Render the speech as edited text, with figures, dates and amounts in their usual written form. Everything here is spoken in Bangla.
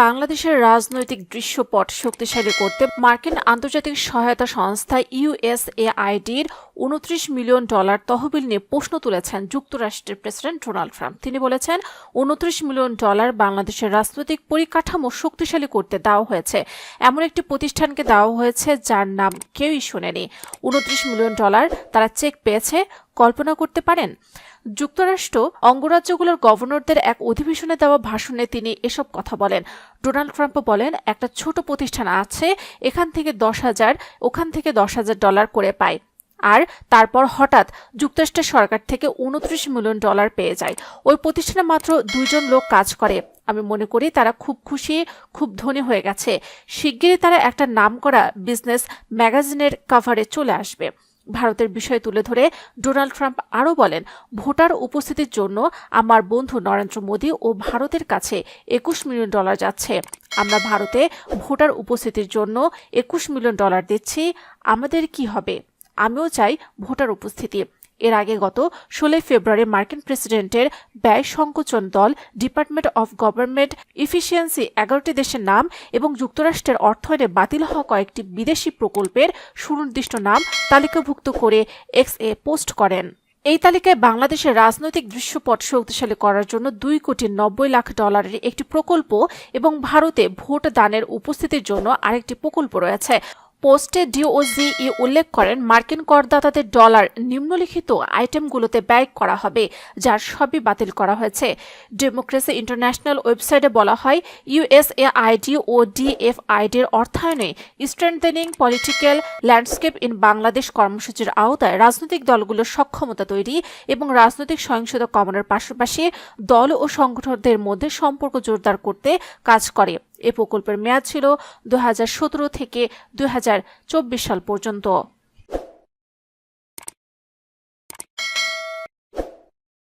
বাংলাদেশের রাজনৈতিক দৃশ্যপট শক্তিশালী করতে মার্কিন আন্তর্জাতিক সহায়তা সংস্থা ইউএসএআইডির $29 মিলিয়ন তহবিল নিয়ে প্রশ্ন তুলেছেন যুক্তরাষ্ট্রের প্রেসিডেন্ট ডোনাল্ড ট্রাম্প। তিনি বলেছেন, $29 মিলিয়ন বাংলাদেশের রাজনৈতিক পরিকাঠামো শক্তিশালী করতে দেওয়া হয়েছে। এমন একটি প্রতিষ্ঠানকে দেওয়া হয়েছে যার নাম কেউই শোনেনি। $29 মিলিয়ন তারা চেক পেয়েছে। কল্পনা করতে পারেন? যুক্তরাষ্ট্র অঙ্গরাজ্যগুলোর গভর্নরদের এক অধিবেশনে দেওয়া ভাষণে তিনি এসব কথা বলেন। ডোনাল্ড ট্রাম্প বলেন, একটা ছোট প্রতিষ্ঠান আছে, এখান থেকে 10,000 ওখান থেকে $10,000 করে পায়। আর তারপর হঠাৎ যুক্তরাষ্ট্রের সরকার থেকে $29 মিলিয়ন পেয়ে যায়। ওই প্রতিষ্ঠানে মাত্র 2 জন লোক কাজ করে। আমি মনে করি তারা খুব খুশি, খুব ধনী হয়ে গেছে। শিগগিরই তারা একটা নামকরা বিজনেস ম্যাগাজিনের কভারে চলে আসবে। ভারতের বিষয় তুলে ধরে ডোনাল্ড ট্রাম্প আরও বলেন, ভোটার উপস্থিতির জন্য আমার বন্ধু নরেন্দ্র মোদী ও ভারতের কাছে $21 মিলিয়ন যাচ্ছে। আমরা ভারতে ভোটার উপস্থিতির জন্য $21 মিলিয়ন দিচ্ছি। আমাদের কি হবে? আমিও চাই ভোটার উপস্থিতি। এর আগে গত 16 ফেব্রুয়ারি মার্কিন প্রেসিডেন্টের ব্যয় সংকোচন দল ডিপার্টমেন্ট অফ গভর্নমেন্ট ইফিসিয়েন্সি 11টি দেশের নাম এবং যুক্তরাষ্ট্রের অর্থায়নে বাতিল হওয়া কয়েকটি বিদেশি প্রকল্পের সুনির্দিষ্ট নাম তালিকাভুক্ত করে এক্সে পোস্ট করেন। এই তালিকায় বাংলাদেশের রাজনৈতিক দৃশ্যপট শক্তিশালী করার জন্য $2,90,00,000 একটি প্রকল্প এবং ভারতে ভোট দানের উপস্থিতির জন্য আরেকটি প্রকল্প রয়েছে। পোস্টে ডিওজিই উল্লেখ করেন, মার্কিন করদাতাদের ডলার নিম্নলিখিত আইটেমগুলোতে ব্যয় করা হবে, যার সবই বাতিল করা হয়েছে। ডেমোক্রেসি ইন্টারন্যাশনাল ওয়েবসাইটে বলা হয়, ইউএসএআইডি ও ডিএফআইডির অর্থায়নে strengthening political landscape in Bangladesh কর্মসূচির আওতায় রাজনৈতিক দলগুলোর সক্ষমতা তৈরি এবং রাজনৈতিক সহিংসতা কমানোর পাশাপাশি দল ও সংগঠনদের মধ্যে সম্পর্ক জোরদার করতে কাজ করে। এ প্রকল্পের মেয়াদ ছিল 2017 থেকে 2024 সাল পর্যন্ত।